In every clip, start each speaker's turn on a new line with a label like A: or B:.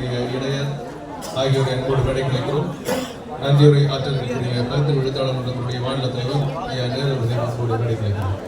A: அவர்களுடைய இடையர் ஆகியோரை அன்போடு கிடைக்கிறோம். நன்றியுரை ஆற்றலுக்குரிய கருத்து எழுத்தாளர் மன்றத்தினுடைய மாநில தலைவர் ஐயா நேரு அவர்களை அன்போடு கிடைக்கிறோம்.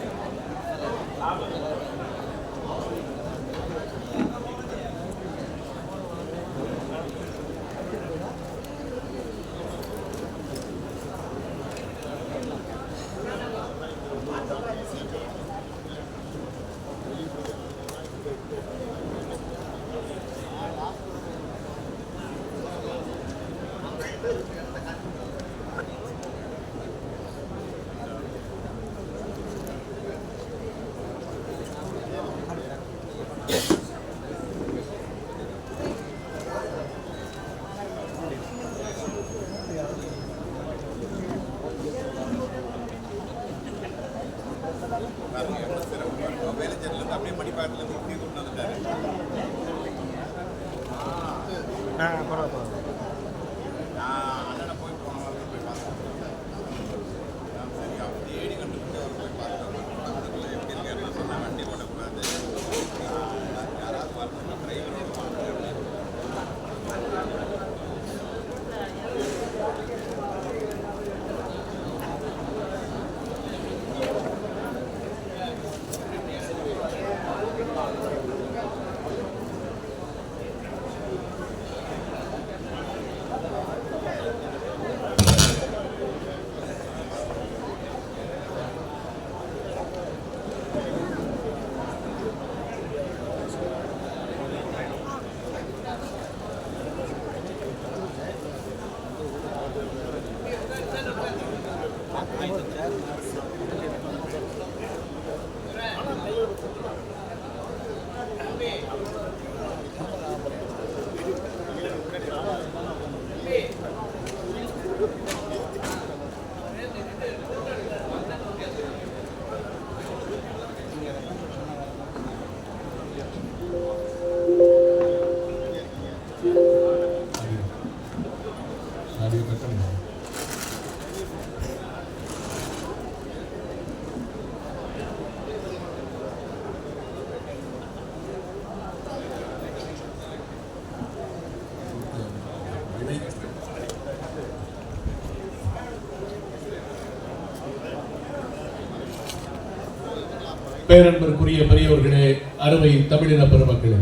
A: பேரன்பிற்குரிய பெரியவர்களே, அருமை தமிழின பெருமக்களே,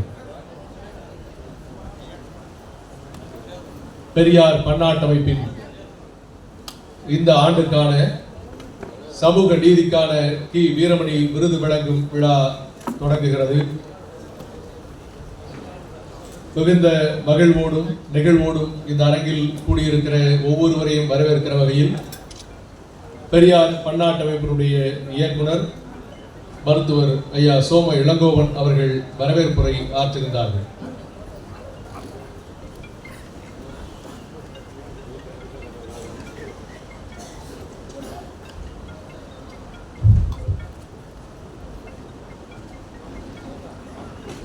A: பெரியார் பன்னாட்டமைப்பின் இந்த ஆண்டுக்கான சமூக நீதிக்கான கி வீரமணி விருது வழங்கும் விழா தொடங்குகிறது. மிகுந்த மகிழ்வோடும் நிகழ்வோடும் இந்த அரங்கில் கூடியிருக்கிற ஒவ்வொருவரையும் வரவேற்கிற வகையில் பெரியார் பன்னாட்டமைப்பினுடைய இயக்குனர் மருத்துவர் ஐயா சோம இளங்கோவன் அவர்கள் வரவேற்புரை ஆற்றிருந்தார்கள்.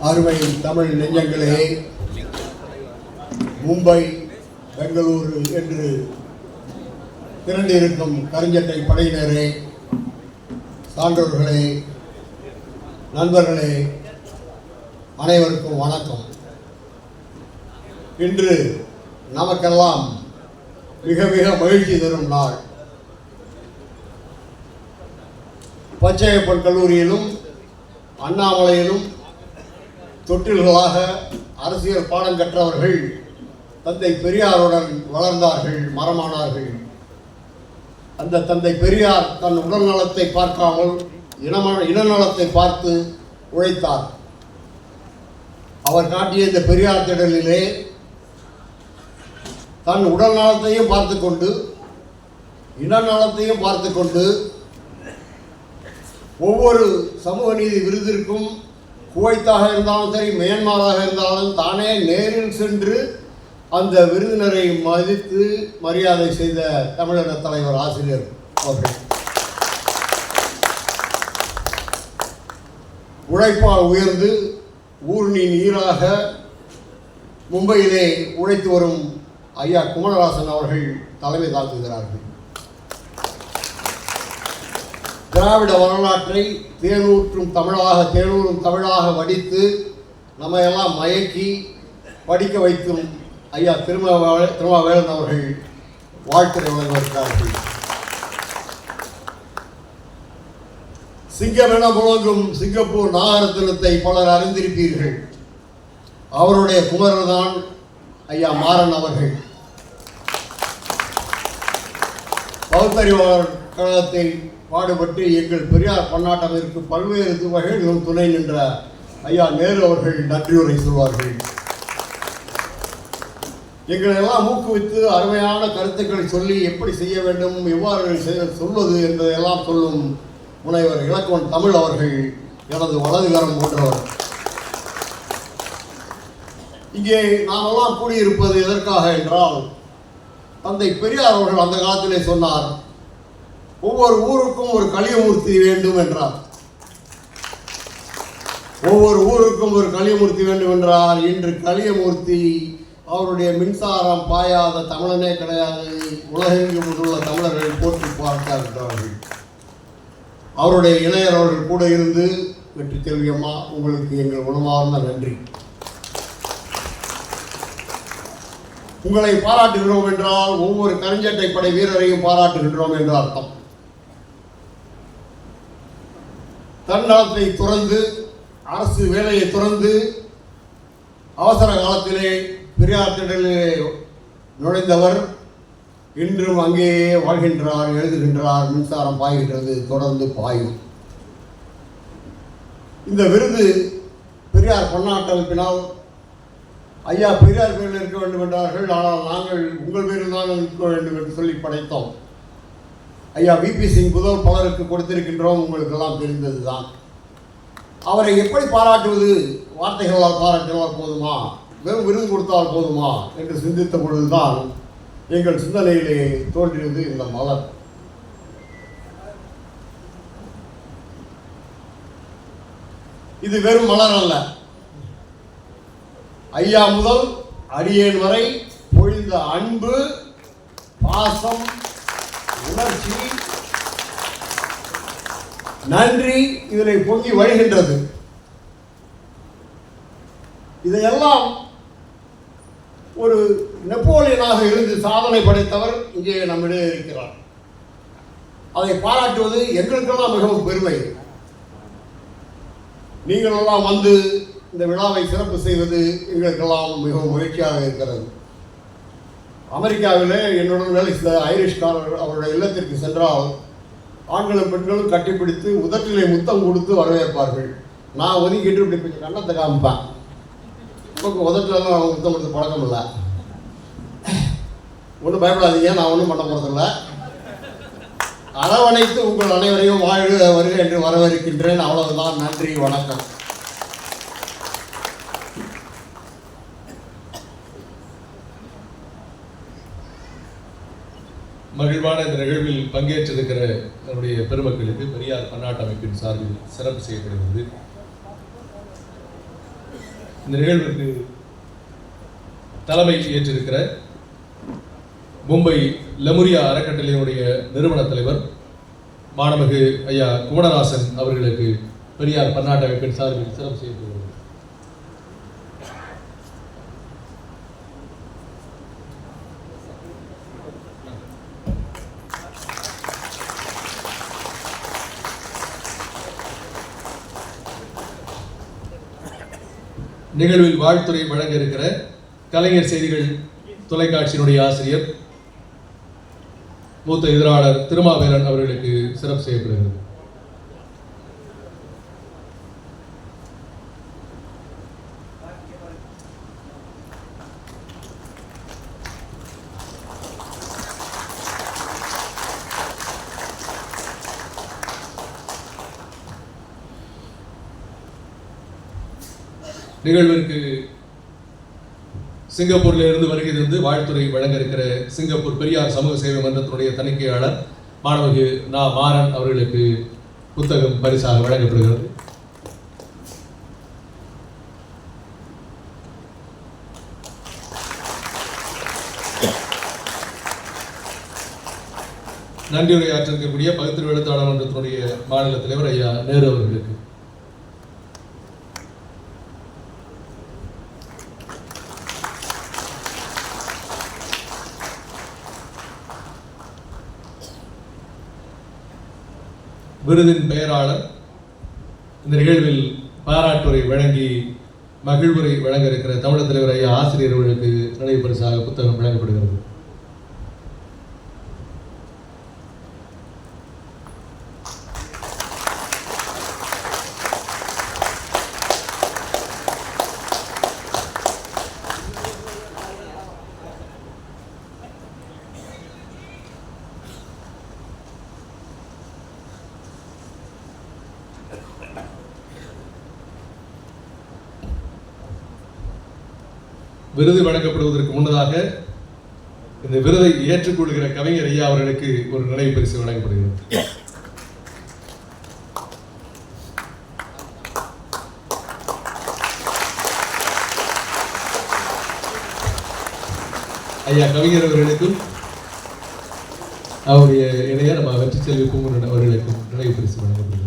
B: அருமை தமிழ் நெஞ்சங்களே, மும்பை, பெங்களூரு என்று திரண்டிருக்கும் கருஞ்சட்டை படையினரே, சான்றோர்களே, நண்பர்களே, அனைவருக்கும் வணக்கம். இன்று நமக்கெல்லாம் மிக மிக மகிழ்ச்சி தரும் நாள். பச்சையப்பன் கல்லூரியிலும் அண்ணாமலையிலும் தொட்டில்களாக அரசியல் பாடம் கற்றவர்கள் தந்தை பெரியாருடன் வளர்ந்தார்கள், மரமானார்கள். அந்த தந்தை பெரியார் தன் உடல் நலத்தை பார்க்காமல் இனநலத்தை பார்த்து உழைத்தார். அவர் காட்டிய இந்த பெரியார் திடலிலே தன் உடல் நலத்தையும் பார்த்து கொண்டு இனநலத்தையும் பார்த்து கொண்டு ஒவ்வொரு சமூக நீதி விருதிற்கும் குவைத்தாக இருந்தாலும் சரி, மியான்மராக இருந்தாலும் தானே நேரில் சென்று அந்த விருந்தினரை மதித்து மரியாதை செய்த தமிழக தலைவர் ஆசிரியர் அவர்கள். உழைப்பால் உயர்ந்து ஊர்ணி நீராக மும்பையிலே உழைத்து வரும் ஐயா குமரராசன் அவர்கள் தலைமை தாக்குகிறார்கள். திராவிட வரலாற்றை தேனூற்றும் தமிழாக வடித்து நம்ம எல்லாம் மயக்கி படிக்க வைத்தும் ஐயா திருமாவேலன் அவர்கள் வாழ்த்துறை வழங்குகிறார்கள். சிங்கம் என முழங்கும் சிங்கப்பூர் நாகரத்தினத்தை பலர் அறிந்திருப்பீர்கள். அவருடைய குமரர் தான் ஐயா மாறன் அவர்கள். பகுத்தறிவாளர் கழகத்தை பாடுபட்டு எங்கள் பெரியார் பன்னாட்டத்திற்கு பல்வேறு வகைகளிலும் துணை நின்ற ஐயா நேரு அவர்கள் நன்றியுரை சொல்வார்கள். எங்களெல்லாம் ஊக்குவித்து அருமையான கருத்துக்களை சொல்லி எப்படி செய்ய வேண்டும், எவ்வாறு சொல்வது என்பதையெல்லாம் சொல்லும் முனைவர் இலக்குவன் தமிழ் அவர்கள் எனது வலதுகரம் போன்றவர். இங்கே நாமெல்லாம் கூடியிருப்பது எதற்காக என்றால், தந்தை பெரியார் அவர்கள் அந்த காலத்திலே சொன்னார், ஒவ்வொரு ஊருக்கும் ஒரு கலியமூர்த்தி வேண்டும் என்றார். ஒவ்வொரு ஊருக்கும் ஒரு கலியமூர்த்தி வேண்டும் என்றார். இன்று கலியமூர்த்தி அவருடைய மின்சாரம் பாயாத தமிழனே கிடையாது. உலகெங்கும் உள்ள தமிழர்கள் போற்றி பார்க்கிறார்கள். அவருடைய இளையர் அவர்கள் கூட இருந்து, வெற்றி செல்வியம்மா, உங்களுக்கு எங்கள் உணவார்ந்த நன்றி. உங்களை பாராட்டுகிறோம் என்றால் ஒவ்வொரு கருஞ்சட்டை படை வீரரையும் பாராட்டுகின்றோம் என்று அர்த்தம். தன்னலத்தை துறந்து, அரசு வேலையை துறந்து, அவசர காலத்திலே பெரியார் திடலிலே நுழைந்தவர் இன்றும் அங்கேயே வாழ்கின்றார், எழுதுகின்றார். மின்சாரம் பாய்கின்றது, தொடர்ந்து பாயும். இந்த விருது பெரியார் பன்னாட்டு அமைப்பினால் ஐயா பெரியார் பேரில் இருக்க வேண்டும் என்றார்கள். ஆனால் நாங்கள் உங்கள் பேரில் தான் இருக்க வேண்டும் என்று சொல்லி படைத்தோம். ஐயா விபி சிங் புதல் பலருக்கு கொடுத்திருக்கின்றோம், உங்களுக்கெல்லாம் தெரிந்தது தான். அவரை எப்படி பாராட்டுவது? வார்த்தைகளால் பாராட்டினால் போதுமா, வெறும் விருது கொடுத்தால் போதுமா என்று சிந்தித்த பொழுதுதான் எங்கள் சிந்தனையிலே தோன்றியது இந்த மலர். இது வெறும் மலர் அல்ல. ஐயா முதல் அடியேன் வரை பொழிந்த அன்பு, பாசம், உணர்ச்சி, நன்றி இதனை பொங்கி வழிகின்றது. இதையெல்லாம் ஒரு நெப்போலியனாக இருந்து சாதனை படைத்தவர் இங்கே நம்மிடையே இருக்கிறார். அதை பாராட்டுவது எங்களுக்கெல்லாம் மிகவும் பெருமை. நீங்களெல்லாம் வந்து இந்த விழாவை சிறப்பு செய்வது எங்களுக்கெல்லாம் மிகவும் மகிழ்ச்சியாக இருக்கிறது. அமெரிக்காவிலே என்னுடன் வேலை செய்த ஐரிஷ்காரர் அவருடைய இல்லத்திற்கு சென்றால் ஆண்களும் பெண்களும் கட்டிப்பிடித்து உதட்டிலே முத்தம் கொடுத்து வரவேற்பார்கள். நான் ஒதுக்கிட்டு இப்படி கொஞ்சம் கண்ணத்தை காமிப்பேன். நமக்கு உதட்டிலலாம் முத்தம் கொடுத்து பழக்கம் இல்லை. ஒன்றும் பயப்படாதீங்க, நான் ஒன்றும் பண்ண போகிறதில்ல. அரவணைத்து உங்கள் அனைவரையும் வாழ்க வருக என்று வரவேற்கின்றேன். அவ்வளவுதான். நன்றி, வணக்கம்.
A: மகிழ்வான இந்த நிகழ்வில் பங்கேற்றிருக்கிற நம்முடைய பெருமக்களுக்கு பெரியார் பன்னாட்டு அமைப்பின் சார்பில் சிறப்பு செய்யப்படுகிறது. இந்த நிகழ்வுக்கு தலைமை ஏற்றிருக்கிற மும்பை லெமுரியா அறக்கட்டளையினுடைய நிறுவன தலைவர் மாணமிகு ஐயா குமரராசன் அவர்களுக்கு பெரியார் பன்னாட்டு அமைப்பின் சார்பில் சிறப்பு செய்யப்படுகிறது. நிகழ்வில் வாழ்த்துறை வழங்க இருக்கிற கலைஞர் செய்திகள் தொலைக்காட்சியினுடைய ஆசிரியர் மூத்த எதிராளர் திருமாவேலன் அவர்களுக்கு சிறப்பு செய்யப்படுகிறது. நிகழ்விற்கு சிங்கப்பூரில் இருந்து வருகை தந்து வாழ்த்துறை வழங்க இருக்கிற சிங்கப்பூர் பெரியார் சமூக சேவை மன்றத்தினுடைய தணிக்கையாளர் மாணவகு நா மாறன் அவர்களுக்கு புத்தகம் பரிசாக வழங்கப்படுகிறது. நன்றியுரையாற்றிருக்கக்கூடிய பகுத்தறிவு எழுத்தாளர் மன்றத்தினுடைய மாநில தலைவர் ஐயா நேரு அவர்களுக்கு. விருதின் பெயராளர் இந்த நிகழ்வில் பாராட்டுரை வழங்கி மகிழ்வுரை வழங்க இருக்கிற தமிழர் தலைவர் ஐயா ஆசிரியர் அவர்களுக்கு நினைவு பரிசாக புத்தகம் வழங்கப்படுகிறது. விருது வழங்கப்படுவதற்கு முன்னதாக இந்த விருதை ஏற்றுக்கொள்கிற கவிஞர் ஐயா அவர்களுக்கு ஒரு நினைவு பரிசு வழங்கப்படுகிறது. ஐயா கவிஞர் அவர்களுக்கும் அவருடைய இணைய நம்ம வெற்றி செல்வி பூங்குன்றன் அவர்களுக்கும் நினைவு பரிசு வழங்கப்படுகிறது.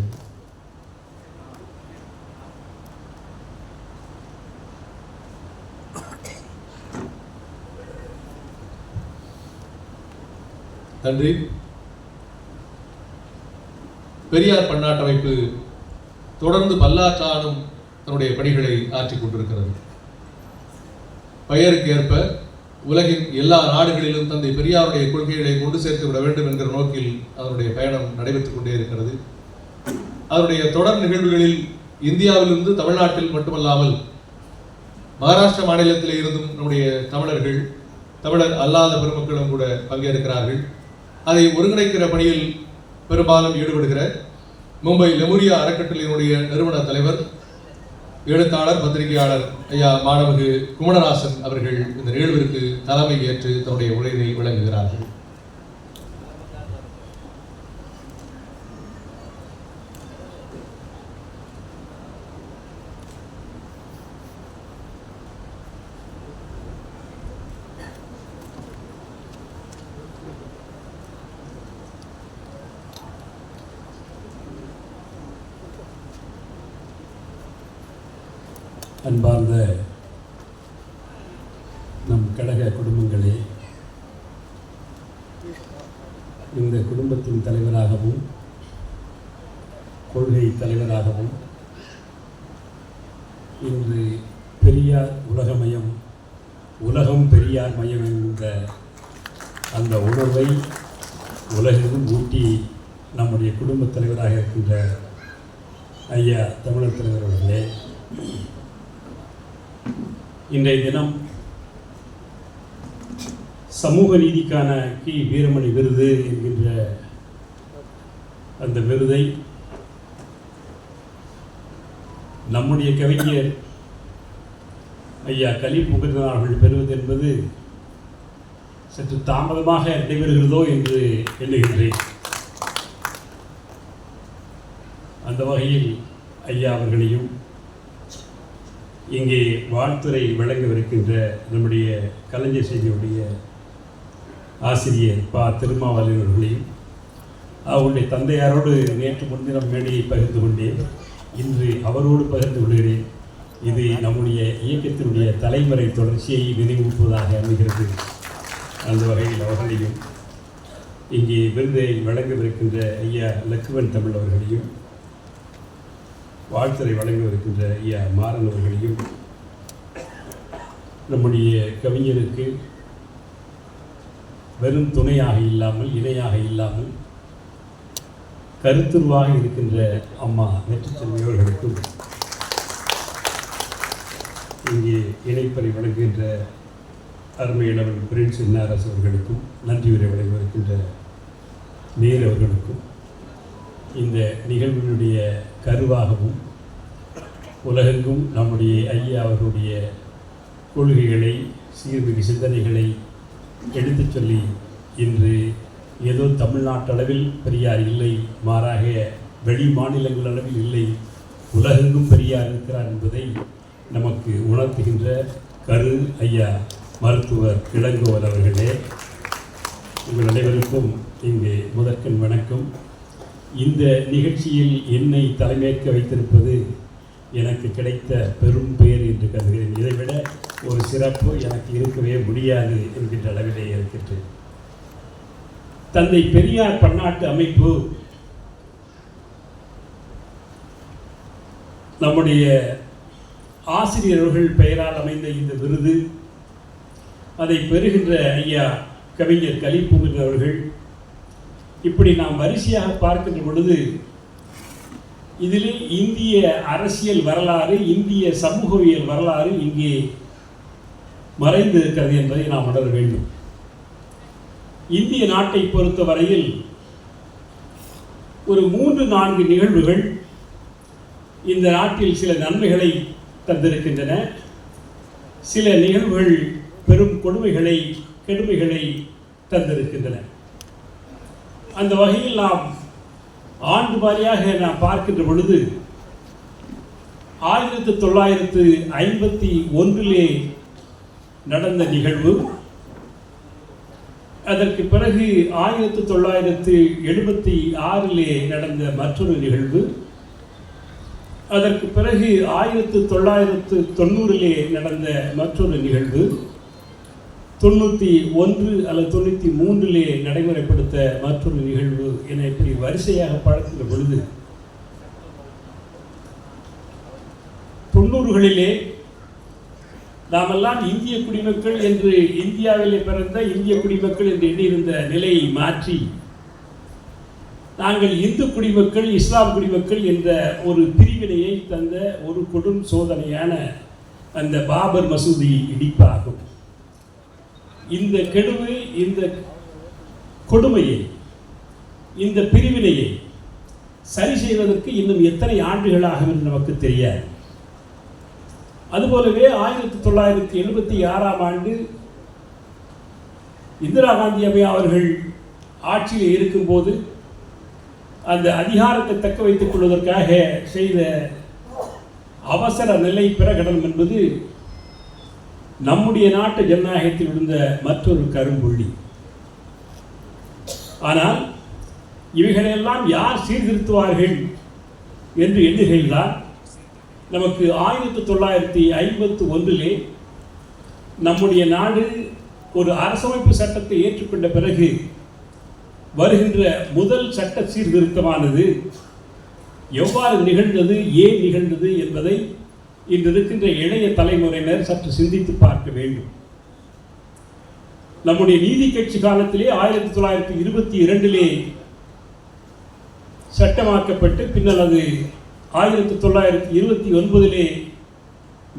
A: நன்றி. பெரியார் பன்னாட்டு அமைப்பு தொடர்ந்து பல்லாற்றானும் தன்னுடைய பணிகளை ஆற்றிக் கொண்டிருக்கிறது. பெயருக்கு ஏற்ப உலகின் எல்லா நாடுகளிலும் தந்தை பெரியாருடைய கொள்கைகளை கொண்டு சேர்த்து விட வேண்டும் என்கிற நோக்கில் அதனுடைய பயணம் நடைபெற்றுக் கொண்டே இருக்கிறது. அதனுடைய தொடர் நிகழ்வுகளில் இந்தியாவிலிருந்து தமிழ்நாட்டில் மட்டுமல்லாமல் மகாராஷ்டிர மாநிலத்தில் இருந்தும் நம்முடைய தமிழர்கள், தமிழர் அல்லாத பெருமக்களும் கூட பங்கேற்கிறார்கள். அதை ஒருங்கிணைக்கிற பணியில் பெரும்பாலும் ஈடுபடுகிற மும்பை லெமுரியா அறக்கட்டளையினுடைய நிறுவன தலைவர், எழுத்தாளர், பத்திரிகையாளர் ஐயா மாணவகு குமணராசன் அவர்கள் இந்த நிகழ்விற்கு தலைமை ஏற்று தன்னுடைய உரையை வழங்குகிறார்கள்.
C: அன்பார்ந்த நம் கழக குடும்பங்களே, இந்த குடும்பத்தின் தலைவராகவும் கொள்கை தலைவராகவும் இன்று பெரியார் உலகமயம், உலகம் பெரியார் மயம் என்ற அந்த உணர்வை உலகெங்கும் ஊட்டி நம்முடைய குடும்பத் தலைவராக இருக்கின்ற ஐயா தமிழர் தலைவர் அவர்களே, இன்றைய தினம் சமூக நீதிக்கான கி வீரமணி விருது என்கின்ற அந்த விருதை நம்முடைய கவிஞர் ஐயா கலீல் முகர்தன் அவர்கள் பெறுவது என்பது சற்று தாமதமாக நடைபெறுகிறதோ என்று எண்ணுகின்றேன். அந்த வகையில் ஐயா அவர்களையும் இங்கே வாழ்த்துறை வழங்கவிருக்கின்ற நம்முடைய கலைஞர் செய்தியுடைய ஆசிரியர் பா திருமாவளவன் அவர்களையும் அவருடைய தந்தையாரோடு நேற்று முன்தினம் மேடையை பகிர்ந்து கொண்டேன். இன்று அவரோடு பகிர்ந்து கொள்கிறேன். இது நம்முடைய இயக்கத்தினுடைய தலைமுறை தொடர்ச்சியை நினைவூட்டுவதாக அமைகிறது. அந்த வகையில் அவர்களையும் இங்கே விருதை வழங்கவிருக்கின்ற ஐயா லக்குவன் தமிழ் அவர்களையும் வாழ்த்துறை வழங்கவிருக்கின்ற ஐயா மாறன் அவர்களையும் நம்முடைய கவிஞருக்கு வெறும் துணையாக இல்லாமல், இணையாக இல்லாமல் கருத்துருவாக இருக்கின்ற அம்மா வெற்றிச்செல்வி அவர்களுக்கும் இங்கே இணைப்பறை வழங்குகின்ற அருமையிலவன் பிரின்ஸ் இன்னாரசு அவர்களுக்கும் நன்றி உரை வழங்கவிருக்கின்ற நேரு அவர்களுக்கும் இந்த நிகழ்வினுடைய கருவாகவும் உலகெங்கும் நம்முடைய ஐயா அவர்களுடைய கொள்கைகளை, சீர்மிகு சிந்தனைகளை எடுத்துச் சொல்லி இன்று ஏதோ தமிழ்நாட்டளவில் பெரியார் இல்லை, மாறாக வெளி மாநிலங்கள் அளவில் இல்லை, உலகெங்கும் பெரியார் இருக்கிறார் என்பதை நமக்கு உணர்த்துகின்ற கரு ஐயா மருத்துவர் இளங்கோவன் அவர்களே, உங்கள் அனைவருக்கும் இங்கே முதற்கண் வணக்கம். இந்த நிகழ்ச்சியில் என்னை தலைமையேற்க வைத்திருப்பது எனக்கு கிடைத்த பெரும் பேர் என்று கருதுகிறேன். இதைவிட ஒரு சிறப்பு எனக்கு இருக்கவே முடியாது என்கின்ற அளவிலே இருக்கின்றேன். தந்தை பெரியார் பன்னாட்டு அமைப்பு நம்முடைய ஆசிரியர்கள் பெயரால் அமைந்த இந்த விருது அதை பெறுகின்ற ஐயா கவிஞர் கலிப்பூங்கன் அவர்கள், இப்படி நாம் வரிசையாக பார்க்கின்ற பொழுது இதிலே இந்திய அரசியல் வரலாறு, இந்திய சமூகவியல் வரலாறு இங்கே மறைந்து இருக்கிறது என்பதை நாம் உணர வேண்டும். இந்திய நாட்டை பொறுத்தவரையில் ஒரு 3-4 நிகழ்வுகள் இந்த நாட்டில் சில நன்மைகளை தந்திருக்கின்றன. சில நிகழ்வுகள் பெரும் கெடுமைகளை தந்திருக்கின்றன. அந்த வகையில் நாம் ஆண்டு வாரியாக நாம் பார்க்கின்ற பொழுது 1951 நடந்த நிகழ்வு, அதற்கு பிறகு 1976 நடந்த மற்றொரு நிகழ்வு, அதற்கு பிறகு 1990 நடந்த மற்றொரு நிகழ்வு, 91 அல்லது 93 நடைமுறைப்படுத்த மற்றொரு நிகழ்வு என இப்படி வரிசையாக பார்க்கின்ற பொழுது 90களிலே நாமெல்லாம் இந்திய குடிமக்கள் என்று, இந்தியாவிலே பிறந்த இந்திய குடிமக்கள் என்று எண்ணியிருந்த நிலையை மாற்றி நாங்கள் இந்து குடிமக்கள், இஸ்லாம் குடிமக்கள் என்ற ஒரு பிரிவினையை தந்த ஒரு கொடும் சோதனையான அந்த பாபர் மசூதி இடிப்பாகும். இந்த கெடுமை, இந்த கொடுமையை, இந்த பிரிவினையை சரி செய்வதற்கு இன்னும் எத்தனை ஆண்டுகளாகும் என்று நமக்கு தெரியாது. அதுபோலவே 1976 இந்திரா காந்தி அம்மையார் அவர்கள் ஆட்சியில் இருக்கும்போது அந்த அதிகாரத்தை தக்க வைத்துக் கொள்வதற்காக செய்த அவசர நிலை பிரகடனம் என்பது நம்முடைய நாட்டு ஜனநாயகத்தில் இருந்த மற்றொரு கரும்புள்ளி. ஆனால் இவைகளெல்லாம் யார் சீர்திருத்துவார்கள் என்று எண்ணுகையில்தான் நமக்கு 1951 நம்முடைய நாடு ஒரு அரசமைப்பு சட்டத்தை ஏற்றுக்கொண்ட பிறகு வருகின்ற முதல் சட்ட சீர்திருத்தமானது எவ்வாறு நிகழ்ந்தது, ஏன் நிகழ்ந்தது என்பதை இன்று இருக்கின்ற இளைய தலைமுறையினர் சற்று சிந்தித்து பார்க்க வேண்டும். நம்முடைய நீதி கட்சி காலத்திலே 1922 சட்டமாக்கப்பட்டு பின்னர் அது 1929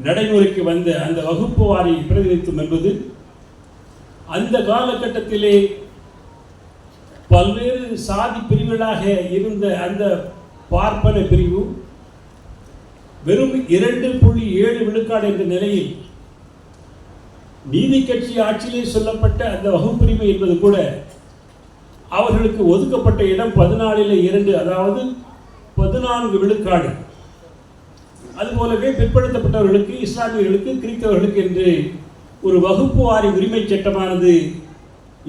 C: நடைமுறைக்கு வந்த அந்த வகுப்பு வாரி பிரதிநிதித்துவம் என்பது அந்த காலகட்டத்திலே பல்வேறு சாதி பிரிவுகளாக இருந்த அந்த பார்ப்பன பிரிவு வெறும் 2.7 விழுக்காடு என்ற நிலையில் நீதி கட்சி ஆட்சியிலே சொல்லப்பட்ட அந்த வகுப்புரிமை என்பது கூட அவர்களுக்கு ஒதுக்கப்பட்ட இடம் 14/2, அதாவது 14 விழுக்காடு. அதுபோலவே பிற்படுத்தப்பட்டவர்களுக்கு, இஸ்லாமியர்களுக்கு, கிறிஸ்தவர்களுக்கு என்று ஒரு வகுப்பு வாரி உரிமை சட்டமானது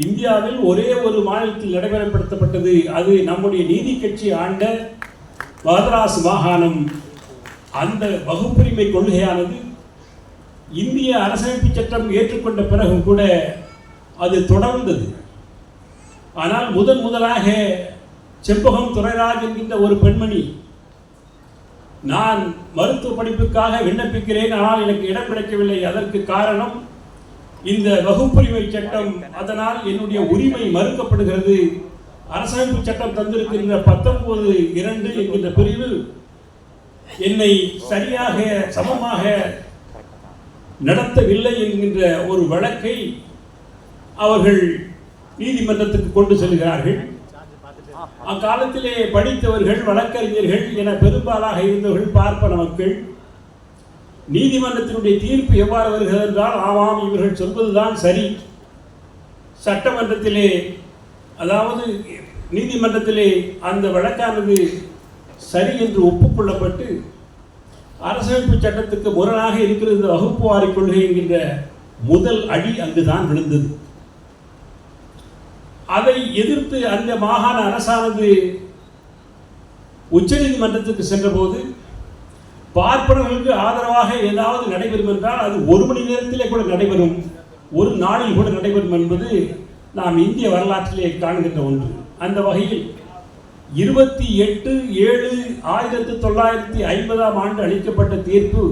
C: இந்தியாவில் ஒரே ஒரு மாநிலத்தில் நடைமுறைப்படுத்தப்பட்டது. அது நம்முடைய நீதி கட்சி ஆண்ட மதராஸ் மாகாணம். அந்த வகுப்புரிமை கொள்கையானது இந்திய அரசமைப்பு சட்டம் ஏற்றுக்கொண்ட பிறகும் கூட அது தொடர்ந்தது. ஆனால் முதலாக செம்பகம் துரைராஜ் என்கின்ற ஒரு பெண்மணி, நான் மருத்துவ படிப்புக்காக விண்ணப்பிக்கிறேன், ஆனால் எனக்கு இடம் கிடைக்கவில்லை, அதற்கு காரணம் இந்த வகுப்புரிமை சட்டம், அதனால் என்னுடைய உரிமை மறுக்கப்படுகிறது, அரசமைப்பு சட்டம் தந்திருக்கின்ற 19(2) என்கின்ற பிரிவு என்னை சரியாக சமமாக நடத்தவில்லை என்கின்ற ஒரு வழக்கை அவர்கள் நீதிமன்றத்துக்கு கொண்டு செல்கிறார்கள். அக்காலத்திலே படித்தவர்கள், வழக்கறிஞர்கள் என பெரும்பாலாக இருந்தவர்கள் பார்ப்பன மக்கள். நீதிமன்றத்தினுடைய தீர்ப்பு எவ்வாறு வருகிறது என்றால், ஆமாம் இவர்கள் சொல்வதுதான் சரி. சட்டமன்றத்திலே, அதாவது நீதிமன்றத்திலே அந்த வழக்கானது சரி என்று ஒப்புக்கொள்ளப்பட்டு அரசமைப்பு சட்டத்துக்கு முரணாக இருக்கிற இந்த வகுப்பு வாரி கொள்கை என்கின்ற முதல் அடி அங்குதான் விழுந்தது. அதை எதிர்த்து அந்த மாகாண அரசானது உச்ச நீதிமன்றத்துக்கு சென்றபோது பார்ப்பனர்களுக்கு ஆதரவாக ஏதாவது நடைபெறும் என்றால் அது 1 மணி நேரத்திலே கூட நடைபெறும், ஒரு நாளில் கூட நடைபெறும் என்பது நாம் இந்திய வரலாற்றிலே காண்கின்ற ஒன்று. அந்த வகையில் 28/7/1950 அளிக்கப்பட்ட தீர்ப்பு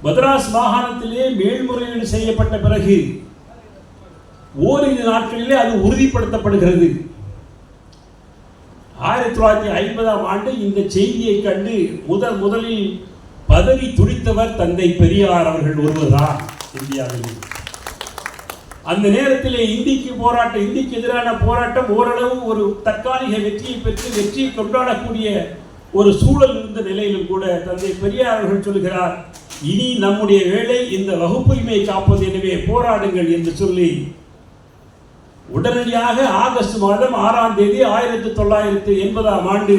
C: மதராஸ் மாகாணத்திலே மேல்முறையீடு செய்யப்பட்ட பிறகு ஓரிரு நாட்களிலே அது உறுதிப்படுத்தப்படுகிறது. 1950 இந்த செய்தியை கண்டு முதலில் பதவி துடித்தவர் தந்தை பெரியார் அவர்கள் ஒருவர்தான் இந்தியாவில். அந்த நேரத்திலே இந்திக்கு எதிரான போராட்டம் ஓரளவு ஒரு தற்காலிக வெற்றியை பெற்று வெற்றியை கொண்டாடக்கூடிய ஒரு சூழல் இருந்த நிலையிலும் கூட தந்தை பெரியார் அவர்கள் சொல்கிறார், இனி நம்முடைய வேலை இந்த வகுப்புரிமையை காப்பது, எனவே போராடுங்கள் என்று சொல்லி உடனடியாக ஆகஸ்ட் மாதம் 6ஆம் தேதி 1980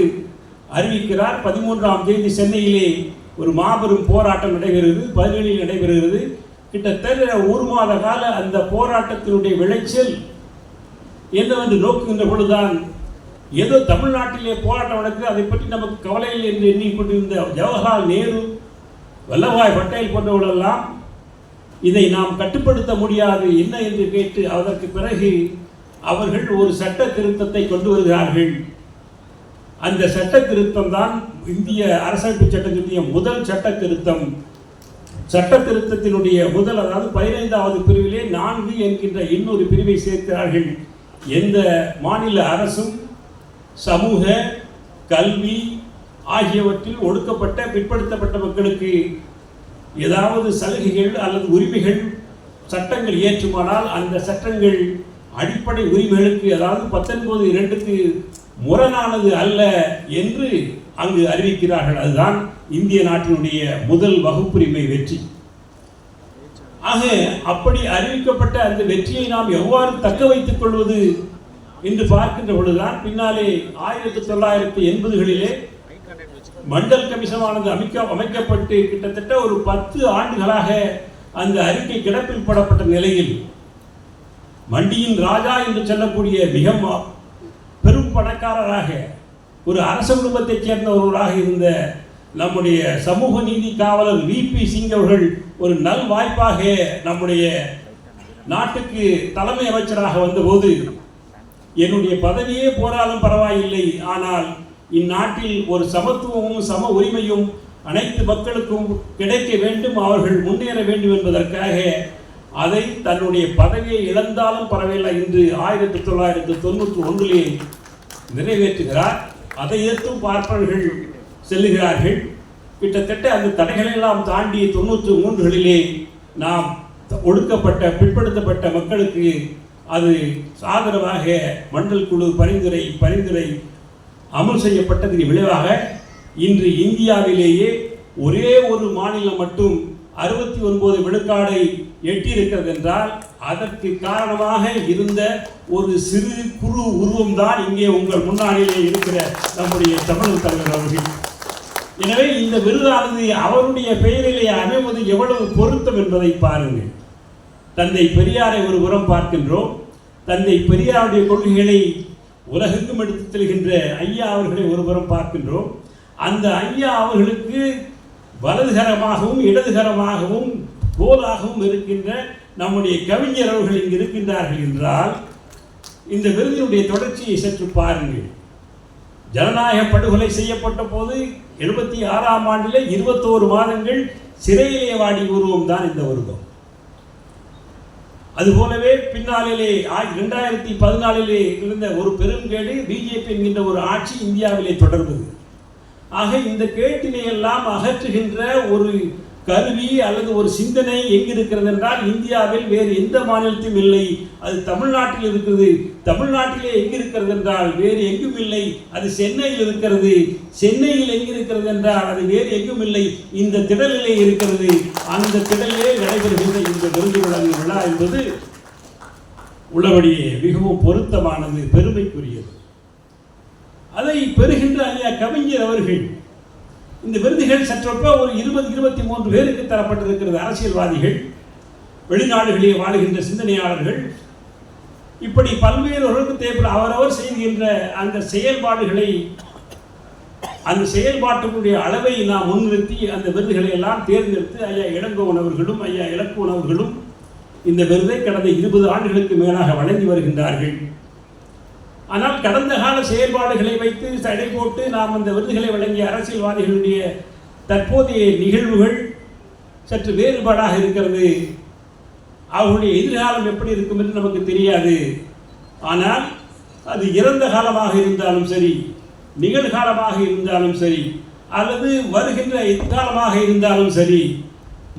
C: அறிவிக்கிறார். 13ஆம் தேதி சென்னையிலே ஒரு மாபெரும் போராட்டம் நடைபெறுகிறது, 17 நடைபெறுகிறது. கிட்டத்தட்ட ஒரு மாத கால அந்த போராட்டத்தினுடைய விளைச்சல் என்னவென்று நோக்குகின்ற பொழுதுதான் ஏதோ தமிழ்நாட்டிலே போராட்டம் நடக்குது, அதை பற்றி நமக்கு கவலையில் என்று எண்ணிக்கொண்டிருந்த ஜவஹர்லால் நேரு, வல்லபாய் பட்டேல் போன்றவர்களெல்லாம் இதை நாம் கட்டுப்படுத்த முடியாது என்ன என்று கேட்டு அதற்கு பிறகு அவர்கள் ஒரு சட்ட திருத்தத்தை கொண்டு வருகிறார்கள். அந்த சட்ட திருத்தம் தான் இந்திய அரசமைப்பு சட்டத்தினுடைய முதல் சட்ட திருத்தம். சட்ட திருத்தத்தினுடைய முதல், அதாவது 15வது பிரிவிலே 4 என்கின்ற இன்னொரு பிரிவை சேர்க்கிறார்கள். எந்த மாநில அரசும் சமூக, கல்வி ஆகியவற்றில் ஒடுக்கப்பட்ட பிற்படுத்தப்பட்ட மக்களுக்கு ஏதாவது சலுகைகள் அல்லது உரிமைகள் சட்டங்கள் இயற்றுமானால் அந்த சட்டங்கள் அடிப்படை உரிமைகளுக்கு, அதாவது 19(2)க்கு முரணானது அல்ல என்று அங்கு அறிவிக்கிறார்கள். அதுதான் இந்திய நாட்டினுடைய முதல் வகுப்புரிமை வெற்றி. ஆக அப்படி அறிவிக்கப்பட்ட அந்த வெற்றியை நாம் எவ்வாறு தக்க வைத்துக் கொள்வது என்று பார்க்கின்ற பொழுதுதான் பின்னாலே 1980களிலே மண்டல் கமிஷனானது அமைக்கப்பட்டு கிட்டத்தட்ட ஒரு 10 ஆண்டுகளாக அந்த அறிக்கை கிடப்பில் போடப்பட்ட நிலையில் மண்டியின் ராஜா என்று சொல்லக்கூடிய மிக பெரும் பணக்காரராக ஒரு அரச குடும்பத்தைச் சேர்ந்த ஒருவராக இருந்த நம்முடைய சமூக நீதி காவலர் VP சிங் அவர்கள் ஒரு நல் வாய்ப்பாக நம்முடைய நாட்டுக்கு தலைமை அமைச்சராக வந்தபோது, என்னுடைய பதவியே போராலும் பரவாயில்லை, ஆனால் இந்நாட்டில் ஒரு சமத்துவமும் சம உரிமையும் அனைத்து மக்களுக்கும் கிடைக்க வேண்டும், அவர்கள் முன்னேற வேண்டும் என்பதற்காக அதை தன்னுடைய பதவியை இழந்தாலும் பரவாயில்லை என்று 1991 நிறைவேற்றுகிறார். அதை எதிர்த்தும் பார்ப்பவர்கள் செல்லுகிறார்கள். கிட்டத்தட்ட அந்த தடைகளை எல்லாம் தாண்டி 93களிலே நாம் ஒடுக்கப்பட்ட பிற்படுத்தப்பட்ட மக்களுக்கு அது ஆதரவாக மண்டல் குழு பரிந்துரை அமல் செய்யப்பட்டதின் விளைவாக இன்று இந்தியாவிலேயே ஒரே ஒரு மாநிலம் மட்டும் 69 விழுக்காடை எட்டியிருக்கிறது என்றால் அதற்கு காரணமாக இருந்த ஒரு சிறு குறு உருவம் தான் இங்கே உங்கள் முன்னாடியே இருக்கிற நம்முடைய தமிழ் தலைவர் அவர்கள். எனவே இந்த விருதானது அவருடைய பெயரிலே அமைவது எவ்வளவு பொருத்தம் என்பதை பாருங்கள். தந்தை பெரியாரை ஒரு புறம் பார்க்கின்றோம், தந்தை பெரியாருடைய கொள்கைகளை உலகெங்கும் எடுத்துச் செல்கின்ற ஐயா அவர்களை ஒருபுறம் பார்க்கின்றோம். அந்த ஐயா அவர்களுக்கு வலதுகரமாகவும் இடதுகரமாகவும் போலாகவும் இருக்கின்ற நம்முடைய கவிஞர் அவர்கள் இங்கு இருக்கின்றார்கள் என்றால் இந்த விருதினுடைய தொடர்ச்சியை சற்று பாருங்கள். ஜனநாயக படுகொலை செய்யப்பட்ட போது 76ஆம் ஆண்டிலே 21 மாதங்கள் சிறையிலே வாடி உருவம் தான் இந்த உருவம். அதுபோலவே பின்னாளிலே 2014 இருந்த ஒரு பெருங்கேடு பிஜேபி என்கின்ற ஒரு ஆட்சி இந்தியாவிலே தொடர்ந்தது. ஆக இந்த கேட்டினை எல்லாம் அகற்றுகின்ற ஒரு கருவி அல்லது ஒரு சிந்தனை எங்கு இருக்கிறது என்றால் இந்தியாவில் வேறு எந்த மாநிலத்திலும் இல்லை, அது தமிழ்நாட்டில் இருக்கிறது. தமிழ்நாட்டிலே எங்கு இருக்கிறது என்றால் வேறு எங்கும் இல்லை, அது சென்னையில் இருக்கிறது. சென்னையில் எங்கு இருக்கிறது என்றால் அது வேறு எங்கும் இல்லை, இந்த திடலிலே இருக்கிறது. அந்த திடலிலே நடைபெறுகின்ற இந்த விருது வழங்கும் விழா என்பது உள்ளபடியே மிகவும் பொருத்தமானது, பெருமைக்குரியது. அதை பெறுகின்ற ஐயா கவிஞர் அவர்கள் இந்த விருதுகள் சற்றொப்ப ஒரு 20-23 பேருக்கு தரப்பட்டிருக்கிறது. அரசியல்வாதிகள், வெளிநாடுகளிலே வாழுகின்ற சிந்தனையாளர்கள், இப்படி பல்வேறுவர்களுக்கு தேவைப்பட அவரவர் செய்கின்ற அந்த செயல்பாடுகளை, அந்த செயல்பாட்டுடைய அளவை நாம் முன்னிறுத்தி அந்த விருதுகளை எல்லாம் தேர்ந்தெடுத்து ஐயா இளங்கோவன் அவர்களும் ஐயா இலக்குவன் அவர்களும் இந்த விருதை கடந்த 20 ஆண்டுகளுக்கு மேலாக வழங்கி வருகின்றார்கள். ஆனால் கடந்த கால செயல்பாடுகளை வைத்து தடை போட்டு நாம் அந்த விருதுகளை வழங்கிய அரசியல்வாதிகளுடைய தற்போதைய நிகழ்வுகள் சற்று வேறுபாடாக இருக்கிறது. அவருடைய எதிர்காலம் எப்படி இருக்கும் என்று நமக்கு தெரியாது. ஆனால் அது இறந்த காலமாக இருந்தாலும் சரி, நிகழ்காலமாக இருந்தாலும் சரி, அல்லது வருகின்ற எக்காலமாக இருந்தாலும் சரி,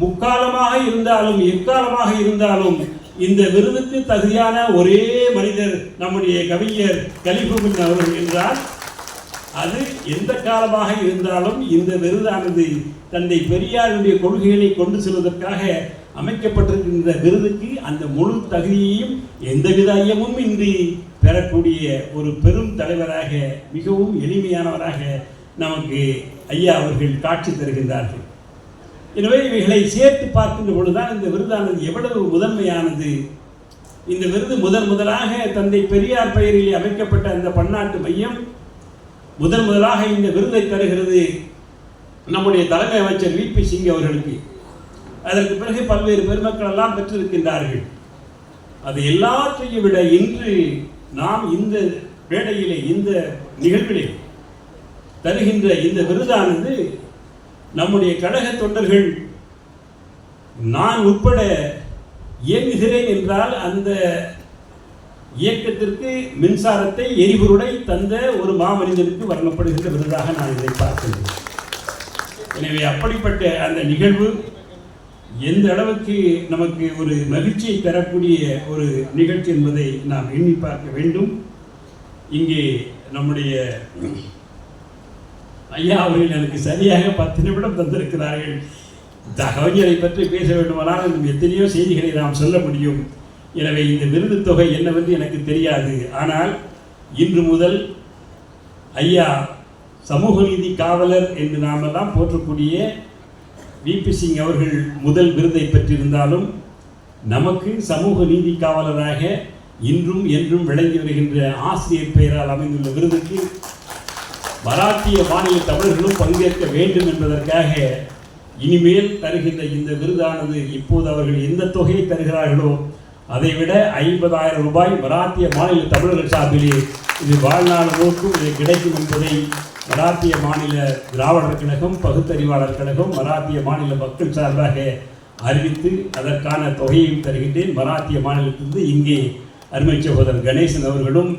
C: முக்காலமாக இருந்தாலும் எக்காலமாக இருந்தாலும் இந்த விருதுக்கு தகுதியான ஒரே மனிதர் நம்முடைய கவிஞர் கலிபுமின் அவர்கள் என்றால் அது எந்த காலமாக இருந்தாலும் இந்த விருதானது தந்தை பெரியாருடைய கொள்கைகளை கொண்டு செல்வதற்காக அமைக்கப்பட்டிருக்கின்ற விருதுக்கு அந்த முழு தகுதியையும் எந்தவித ஐயமும் இன்றி பெறக்கூடிய ஒரு பெரும் தலைவராக, மிகவும் எளிமையானவராக நமக்கு ஐயா அவர்கள் காட்சி தருகின்றார்கள். எனவே இவைகளை சேர்த்து பார்க்கின்ற பொழுதுதான் இந்த விருதானது எவ்வளவு முதன்மையானது. இந்த விருது முதலாக தந்தை பெரியார் பெயரில் அமைக்கப்பட்ட அந்த பன்னாட்டு மையம் முதலாக இந்த விருதை தருகிறது நம்முடைய தலைமை அமைச்சர் VP சிங் அவர்களுக்கு. அதற்கு பிறகு பல்வேறு பெருமக்கள் எல்லாம் பெற்றிருக்கின்றார்கள். அது எல்லாற்றையும் விட இன்று நாம் இந்த மேடையிலே, இந்த நிகழ்விலே தருகின்ற இந்த விருதானது நம்முடைய கழக தொண்டர்கள், நான் உட்பட இயங்குகிறேன் என்றால் அந்த இயக்கத்திற்கு மின்சாரத்தை, எரிபொருளை தந்த ஒரு மாமனிதனுக்கு வழங்கப்படுகின்ற விருதாக நான் இதை பார்க்கிறேன். எனவே அப்படிப்பட்ட அந்த நிகழ்வு எந்த அளவுக்கு நமக்கு ஒரு மகிழ்ச்சியை தரக்கூடிய ஒரு நிகழ்ச்சி என்பதை நாம் எண்ணி பார்க்க வேண்டும். இங்கே நம்முடைய ஐயா அவர்கள் எனக்கு சரியாக 10 நிமிடம் தந்திருக்கிறார்கள். கவிஞரை பற்றி பேச வேண்டுமானால் எத்தனையோ செய்திகளை நாம் சொல்ல முடியும். எனவே இந்த விருது தொகை என்னவென்று எனக்கு தெரியாது. ஆனால் இன்று முதல் ஐயா சமூக நீதி காவலர் என்று நாமெல்லாம் போற்றக்கூடிய VP சிங் அவர்கள் முதல் விருதை பெற்றிருந்தாலும் நமக்கு சமூக நீதி காவலராக இன்றும் என்றும் விளங்கி வருகின்ற ஆசிரியர் பெயரால் அமைந்துள்ள விருதுக்கு மராத்திய மாநில தமிழர்களும் பங்கேற்க வேண்டும் என்பதற்காக இனிமேல் தருகின்ற இந்த விருதானது இப்போது அவர்கள் எந்த தொகையை தருகிறார்களோ அதைவிட 50,000 ரூபாய் மராத்திய மாநில தமிழர்கள் சார்பிலே இது வாழ்நாள் நோக்கும் இது கிடைக்கும் என்பதை மராத்திய மாநில திராவிடர் கழகம், பகுத்தறிவாளர் கழகம், மராத்திய மாநில மக்கள் சார்பாக அறிவித்து அதற்கான தொகையையும் தருகின்றேன். மராத்திய மாநிலத்திலிருந்து இங்கே அருமை சகோதரர் கணேசன் அவர்களும்,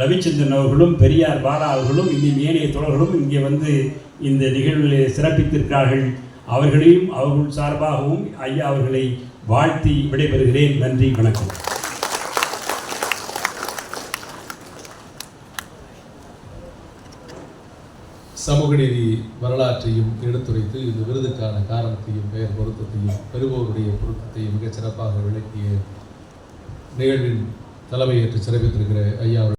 C: ரவிச்சந்திரன் அவர்களும், பெரியார் பாலா அவர்களும், இன்னும் ஏனைய தோழர்களும் இங்கே வந்து இந்த நிகழ்வில் சிறப்பித்திருக்கிறார்கள். அவர்களையும் அவர்கள் சார்பாகவும் ஐயா அவர்களை வாழ்த்தி விடைபெறுகிறேன். நன்றி, வணக்கம்.
A: சமூக நீதி வரலாற்றையும் எடுத்துரைத்து இந்த விருதுக்கான காரணத்தையும், பெயர் பொருத்தத்தையும், பெறுவோருடைய பொருத்தத்தையும் மிகச் சிறப்பாக விளக்கிய நிகழ்வின் தலைமையேற்று சிறப்பித்திருக்கிற ஐயா